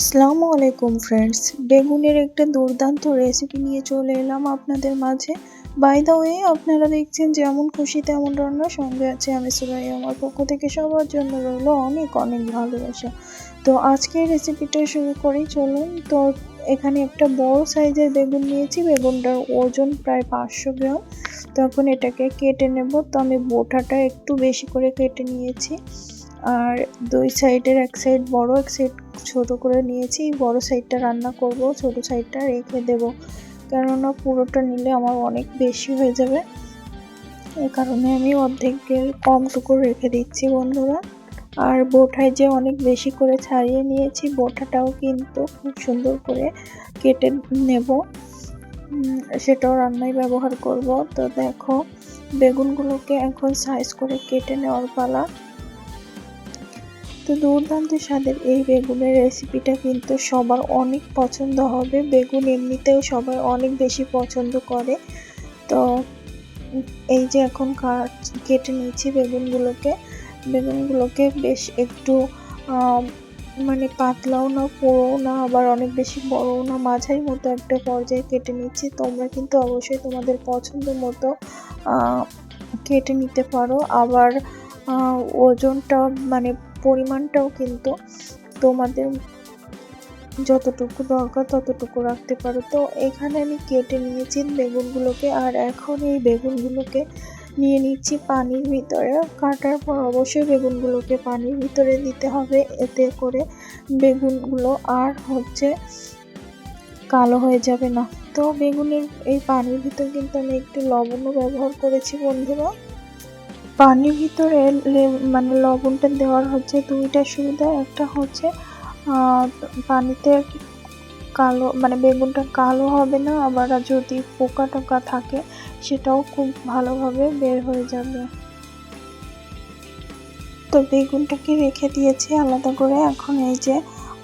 আসসালামু আলাইকুম ফ্রেন্ডস, বেগুনের একটা দুর্দান্ত রেসিপি নিয়ে চলে এলাম আপনাদের মাঝে। বাই দ্য ওয়ে, আপনারা দেখছেন যেমন খুশি তেমন রান্না, সঙ্গে আছে আমি সুরাইয়া। আমার পক্ষ থেকে সবার জন্য রইল অনেক অনেক ভালোবাসা। তো আজকের রেসিপিটা শুরু করি, চলুন। তো এখানে একটা বড় সাইজের বেগুন নিয়েছি, বেগুনটার ওজন প্রায় 500 গ্রাম। তখন এটাকে কেটে নেব। তো আমি বোটাটা একটু বেশি করে কেটে নিয়েছি, আর দুই সাইডের এক সাইড বড় এক সাইড ছোট করে নিয়েছি। বড় সাইডটা রান্না করব, ছোট সাইডটা রেখে দেব, কেননা পুরোটা নিলে আমার অনেক বেশি হয়ে যাবে। এই কারণে আমি অর্ধেকের কমটুকু রেখে দিচ্ছি বন্ধুরা। আর বোটায় যে অনেক বেশি করে ছাড়িয়ে নিয়েছি, বোটাটাও কিন্তু খুব সুন্দর করে কেটে নেব, সেটাও রান্নায় ব্যবহার করব। তো দেখো, বেগুনগুলোকে এখন সাইজ করে কেটে নেওয়ার পালা। তো দুর্দান্ত স্বাদের এই বেগুনের রেসিপিটা কিন্তু সবার অনেক পছন্দ হবে। বেগুন এমনিতেও সবাই অনেক বেশি পছন্দ করে। তো এই যে এখন কেটে নিয়েছি বেগুনগুলোকে বেশ একটু মানে পাতলাও না, পোড়াও না, আবার অনেক বেশি বড়ও না, মাঝারি মতো একটা পর্যায়ে কেটে নিচ্ছি। তোমরা কিন্তু অবশ্যই তোমাদের পছন্দ মতো কেটে নিতে পারো। আবার ওজনটা মানে পরিমাণটাও কিন্তু তোমাদের যতটুকু দরকার ততটুকু রাখতে পারো। তো এখানে আমি কেটে নিয়েছি বেগুনগুলোকে, আর এখন এই বেগুনগুলোকে নিয়ে নিচ্ছি পানির ভিতরে। কাটার পর অবশ্যই বেগুনগুলোকে পানির ভিতরে দিতে হবে, এতে করে বেগুনগুলো আর কালো হয়ে যাবে না। তো বেগুনের এই পানির ভিতর কিন্তু আমি একটু লবণও ব্যবহার করেছি বন্ধুরা। পানির ভিতরে মানে লবণটা দেওয়ার দুইটা সুবিধা। একটা পানিতে কালো মানে বেগুনটা কালো হবে না, আবার যদি পোকা টোকা থাকে সেটাও খুব ভালোভাবে বের হয়ে যাবে। তো বেগুনটাকে রেখে দিয়েছি আলাদা করে। এখন এই যে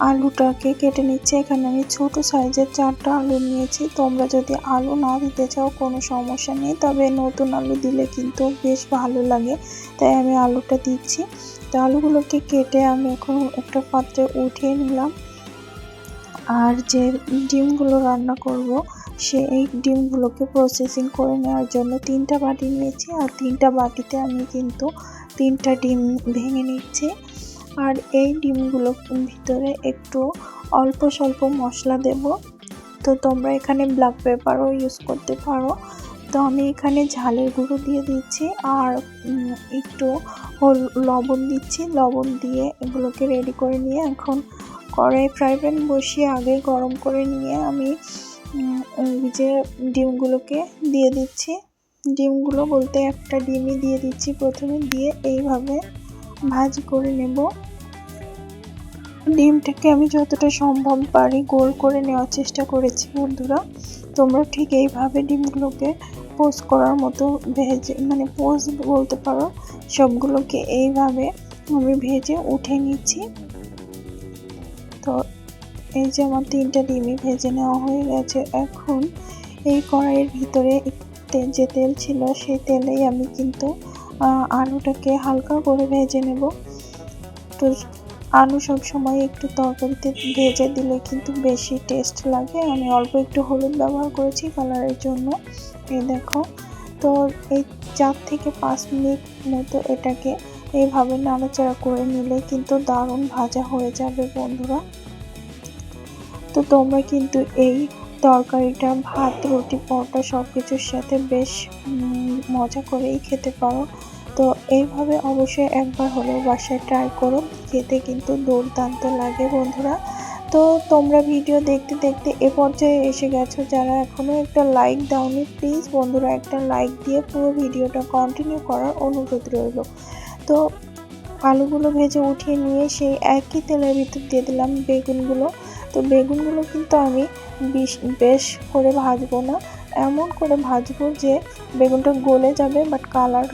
আলুটাকে কেটে নিচ্ছি। এখানে আমি ছোট সাইজের 4টা আলু নিয়েছি। তোমরা যদি আলু না দিতে চাও কোনো সমস্যা নেই, তবে নতুন আলু দিলে কিন্তু বেশ ভালো লাগে, তাই আমি আলুটা দিচ্ছি। তো আলুগুলোকে কেটে আমি এখন একটা পাত্রে উঠিয়ে নিলাম। আর যে ডিমগুলো রান্না করব, সেই ডিমগুলোকে প্রসেসিং করে নেওয়ার জন্য 3টা বাটি নিয়েছি, আর 3টা বাটিতে আমি কিন্তু 3টা ডিম ভেঙে নিচ্ছি। আর এই ডিমগুলোর ভিতরে একটু অল্প স্বল্প মশলা দেব। তো তোমরা এখানে ব্ল্যাক পেপারও ইউজ করতে পারো। তো আমি এখানে ঝালের গুঁড়ো দিয়ে দিচ্ছি, আর একটু লবণ দিচ্ছি। লবণ দিয়ে এগুলোকে রেডি করে নিয়ে এখন কড়াই ফ্রাই প্যান বসিয়ে আগে গরম করে নিয়ে আমি যে ডিমগুলোকে দিয়ে দিচ্ছি। ডিমগুলো বলতে একটা ডিমই দিয়ে দিচ্ছি প্রথমে, দিয়ে এইভাবে ভাজি করে নেব। ডিমটাকে আমি যতটা সম্ভব পারি গোল করে নেওয়ার চেষ্টা করেছি বন্ধুরা। তোমরা ঠিক এইভাবে ডিমগুলোকে পোস্ট করার মতো ভেজে, মানে পোস্ট বলতে পারো, সবগুলোকে এইভাবে আমি ভেজে উঠে নিচ্ছি। তো এই যে আমার 3টা ডিমই ভেজে নেওয়া হয়ে গেছে। এখন এই কড়াইয়ের ভিতরে যে তেল ছিল, সেই তেলেই আমি কিন্তু আলুটাকে হালকা করে ভেজে নেব। তো আলু সবসময় একটু তরকারিতে ভেজে দিলে কিন্তু বেশি টেস্ট লাগে। আমি অল্প একটু হলুদ ব্যবহার করেছি কালারের জন্য। এই দেখো, তো এই 4 থেকে 5 মিনিট মতো এটাকে এইভাবে নাড়াচাড়া করে নিলে কিন্তু দারুণ ভাজা হয়ে যাবে বন্ধুরা। তো তোমরা কিন্তু এই তরকারিটা ভাত, রুটি, পরোটা সব কিছুর সাথে বেশ মজা করেই খেতে পারো। তো এইভাবে অবশ্যই একবার হলেও বাসায় ট্রাই করো, খেতে কিন্তু দুর্দান্ত লাগে বন্ধুরা। তো তোমরা ভিডিও দেখতে দেখতে এ পর্যায়ে এসে গেছো, যারা এখনও একটা লাইক দাওনি, প্লিজ বন্ধুরা একটা লাইক দিয়ে পুরো ভিডিওটা কন্টিনিউ করার অনুরোধ রইল। তো আলুগুলো ভেজে উঠিয়ে নিয়ে সেই একই তেলের ভিতর দিয়ে দিলাম বেগুনগুলো। তো বেগুনগুলো কিন্তু আমি বেশ করে ভাজবো না, এমন করে ভাজবো যে বেগুনটা গলে যাবে, বাট কালার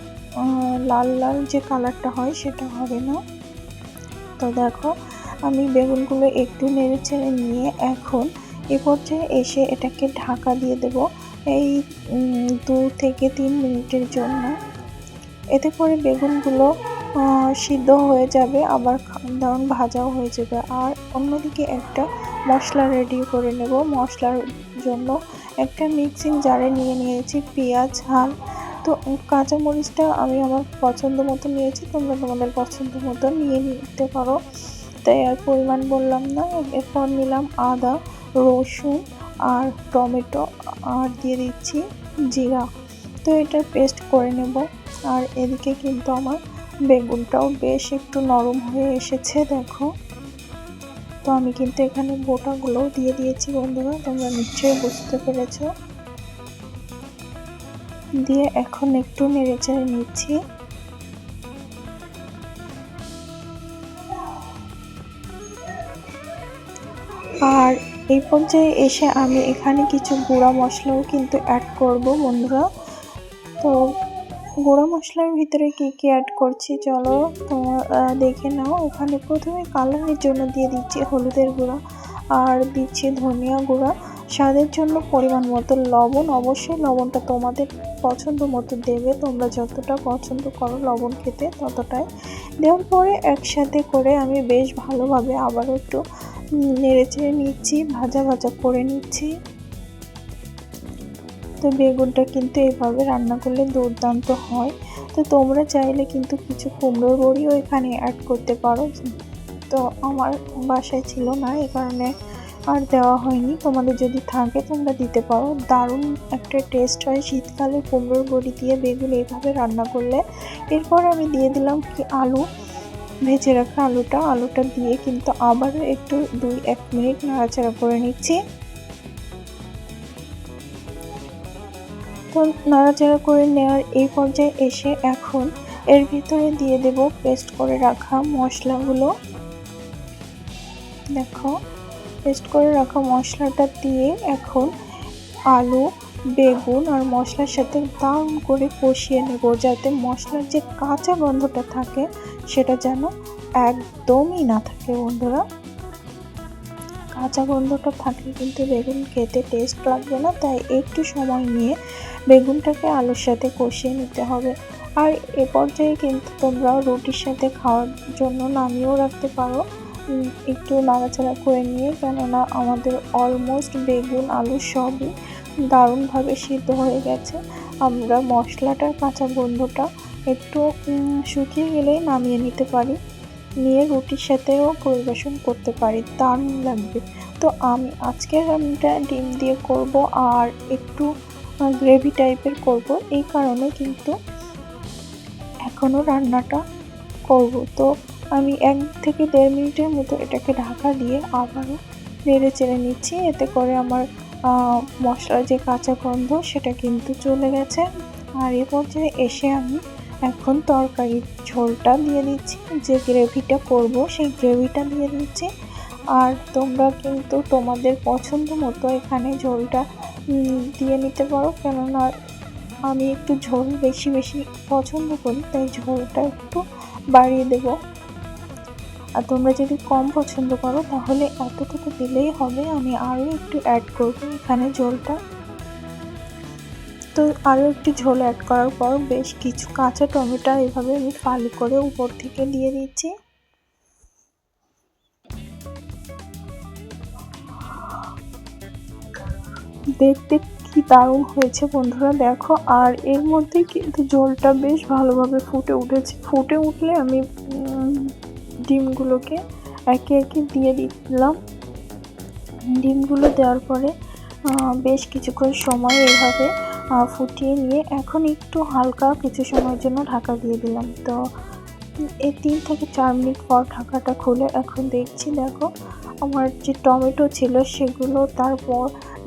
লাল লাল যে কালারটা হয় সেটা হবে না। তো দেখো, আমি বেগুনগুলো একটু নেড়ে চেড়ে নিয়ে এখন এ পর্যায়ে এসে এটাকে ঢাকা দিয়ে দেব এই 2 থেকে 3 মিনিটের জন্য। এতে করে বেগুনগুলো সিদ্ধ হয়ে যাবে, আবার দারুণ ভাজাও হয়ে যাবে। আর অন্যদিকে একটা মশলা রেডি করে নেব। মশলার জন্য একটা মিক্সিং জারে নিয়ে নিয়েছি পেঁয়াজ, ঝাল। তো কাঁচামরিচটা আমি আমার পছন্দ মতো নিয়েছি, তোমরা তোমাদের পছন্দ মতো নিয়ে নিতে পারো। তাই আর পরিমাণ বললাম না। এরপর নিলাম আদা, রসুন আর টমেটো, আর দিয়ে দিচ্ছি জিরা। তো এটা পেস্ট করে নেব। আর এদিকে কিন্তু আমার বেগুনটাও বেশ একটু নরম হয়ে এসেছে, দেখো। তো আমি কিন্তু এখানে গোটাগুলোও দিয়ে দিয়েছি বন্ধুরা, তোমরা নিশ্চয়ই বুঝতে পেরেছো। দিয়ে এখন একটু নেড়েচেড়ে নিচ্ছি। আর এই পর্যায়ে এসে আমি এখানে কিছু গুঁড়া মশলাও কিন্তু অ্যাড করব বন্ধুরা। তো গুঁড়া মশলার ভিতরে কি কি অ্যাড করছি চলো তোমরা দেখে নাও। এখানে প্রথমে কালারের জন্য দিয়ে দিচ্ছি হলুদের গুঁড়া, আর দিচ্ছি ধনিয়া গুঁড়া, স্বাদের জন্য পরিমাণ মতো লবণ। অবশ্যই লবণটা তোমাদের পছন্দ মতো দেবে, তোমরা যতটা পছন্দ করো লবণ খেতে ততটাই। দেওয়ার পরে একসাথে করে আমি বেশ ভালোভাবে আবারও একটু নেড়েচেড়ে নিচ্ছি, ভাজা ভাজা করে নিচ্ছি। তো বেগুনটা কিন্তু এভাবে রান্না করলে দুর্দান্ত হয়। তো তোমরা চাইলে কিন্তু কিছু কুমড়োর বড়িও এখানে অ্যাড করতে পারো। তো আমার বাসায় ছিল না, এই কারণে আর দেওয়া হয়নি। তোমাদের যদি থাকে তোমরা দিতে পারো, দারুণ একটা টেস্ট হয় শীতকালে কুমড়োর বড়ি দিয়ে বেগুন এইভাবে রান্না করলে। এরপর আমি দিয়ে দিলাম কি আলু, ভেজে রাখা আলুটা দিয়ে কিন্তু আবারও একটু 2-1 মিনিট নাড়াচাড়া করে নিচ্ছি। তো নাড়াচাড়া করে নেওয়ার এই পর্যায়ে এসে এখন এর ভিতরে দিয়ে দেব পেস্ট করে রাখা মশলাগুলো। দেখো, পেস্ট করে রাখা মশলাটা দিয়ে এখন আলু, বেগুন আর মশলার সাথে দারুণ করে কষিয়ে নেব, যাতে মশলার যে কাঁচা গন্ধটা থাকে সেটা যেন একদমই না থাকে বন্ধুরা। কাঁচা গন্ধটা থাকলে কিন্তু বেগুন খেতে টেস্ট লাগবে না, তাই একটু সময় নিয়ে বেগুনটাকে আলুর সাথে কষিয়ে নিতে হবে। আর এ পর্যায়ে কিন্তু তোমরা রুটির সাথে খাওয়ার জন্য নামিয়েও রাখতে পারো একটু নাড়াচাড়া করে নিয়ে, কেননা আমাদের অলমোস্ট বেগুন আলু সবই দারুণভাবে সিদ্ধ হয়ে গেছে। আমরা মশলাটার কাঁচা গন্ধটা একটু শুকিয়ে গেলেই নামিয়ে নিতে পারি, নিয়ে রুটির সাথেও পরিবেশন করতে পারি, দারুণ লাগবে। তো আমি আজকের রান্নাটা ডিম দিয়ে করব আর একটু গ্রেভি টাইপের করব, এই কারণে কিন্তু এখনও রান্নাটা করব। তো আমি 1 থেকে 1.5 মিনিটের মতো এটাকে ঢাকা দিয়ে আবারও নেড়ে চেড়ে নিচ্ছি, এতে করে আমার মশলার যে কাঁচা গন্ধ সেটা কিন্তু চলে গেছে। আর এ পর্যায়ে এসে আমি এখন তরকারির ঝোলটা দিয়ে দিচ্ছি, যে গ্রেভিটা করব সেই গ্রেভিটা দিয়ে দিচ্ছি। আর তোমরা কিন্তু তোমাদের পছন্দ মতো এখানে ঝোলটা দিয়ে নিতে পারো, কেননা আমি একটু ঝোল বেশি বেশি পছন্দ করি, তাই ঝোলটা একটু বাড়িয়ে দেব। আর তোমরা যদি কম পছন্দ করো তাহলে এতটুকু দিলেই হবে, আমি আরও একটু অ্যাড করবো এখানে ঝোলটা। তো আরও একটু ঝোল অ্যাড করার পর বেশ কিছু কাঁচা টমেটো এভাবে আমি ফালি করে উপর থেকে দিয়ে দিচ্ছি। দেখতে কি দারুণ হয়েছে বন্ধুরা, দেখো। আর এর মধ্যে কিন্তু ঝোলটা বেশ ভালোভাবে ফুটে উঠেছে। ফুটে উঠলে আমি ডিমগুলোকে একে একে দিয়ে দিলাম। ডিমগুলো দেওয়ার পরে বেশ কিছুক্ষণ সময় এভাবে ফুটিয়ে নিয়ে এখন একটু হালকা কিছু সময়ের জন্য ঢাকা দিয়ে দিলাম। তো এই 3 থেকে 4 মিনিট পর ঢাকাটা খুলে এখন দেখছি, দেখো আমার যে টমেটো ছিল সেগুলো, তারপর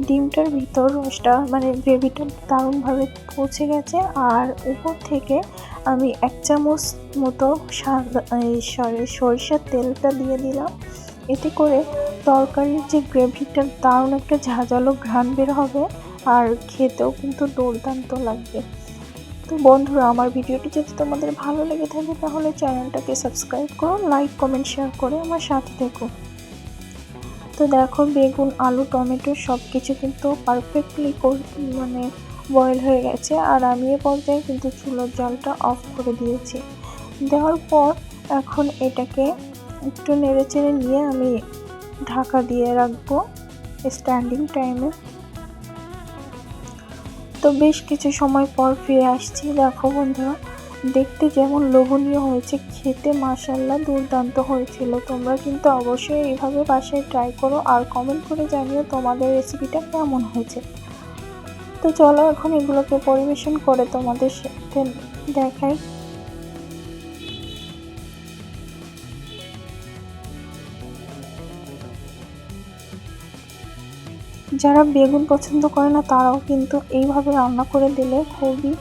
ডিমটার ভিতর রসটা মানে গ্রেভিটা দারুণভাবে পৌঁছে গেছে। আর উপর থেকে আমি 1 চামচ মতো সরিষার তেলটা দিয়ে দিলাম, এতে করে তরকারির যে গ্রেভিটা দারুণ একটা ঝাঁঝালো ঘ্রাণ বের হবে, আর খেতেও কিন্তু দুর্দান্ত লাগবে। তো বন্ধুরা, আমার ভিডিওটি যদি তোমাদের ভালো লেগে থাকে তাহলে চ্যানেলটাকে সাবস্ক্রাইব করো, লাইক কমেন্ট শেয়ার করে আমার সাথে থেকো। তো দেখো, বেগুন আলু টমেটো সব কিছু কিন্তু পারফেক্টলি বয়েল হয়ে গেছে। আর আমি এ পর্যায়ে কিন্তু চুলার জালটা অফ করে দিয়েছি। দেওয়ার পর এখন এটাকে একটু নেড়েচেড়ে নিয়ে আমি ঢাকা দিয়ে রাখবো স্ট্যান্ডিং টাইমে। তো বেশ কিছু সময় পর ফিরে আসছি। দেখো বন্ধুরা, দেখতে যেমন লোভনীয় হয়েছে, খেতে মাশাআল্লাহ দুর্দান্ত হয়েছিল। তোমরা কিন্তু অবশ্যই এইভাবে বাসায় ট্রাই করো আর কমেন্ট করে জানিও তোমাদের রেসিপিটা কেমন হয়েছে। তো চলো এখন এগুলোকে পরিবেশন করে তোমাদের সাথে দেখাই। যারা বেগুন পছন্দ করে না তারাও কিন্তু এইভাবে রান্না করে দিলে খুবই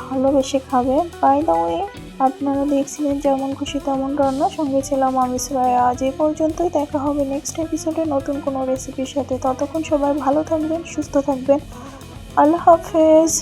ভালোবেসে খাবে। বাই দ্য ওয়ে, আপনারা দেখছিলেন যেমন খুশি তেমন রান্না, সঙ্গে ছিলাম আমি সুরাইয়া। আজ এই পর্যন্তই, দেখা হবে নেক্সট এপিসোডে নতুন কোনো রেসিপির সাথে। ততক্ষণ সবাই ভালো থাকবেন, সুস্থ থাকবেন। আল্লাহ হাফেজ।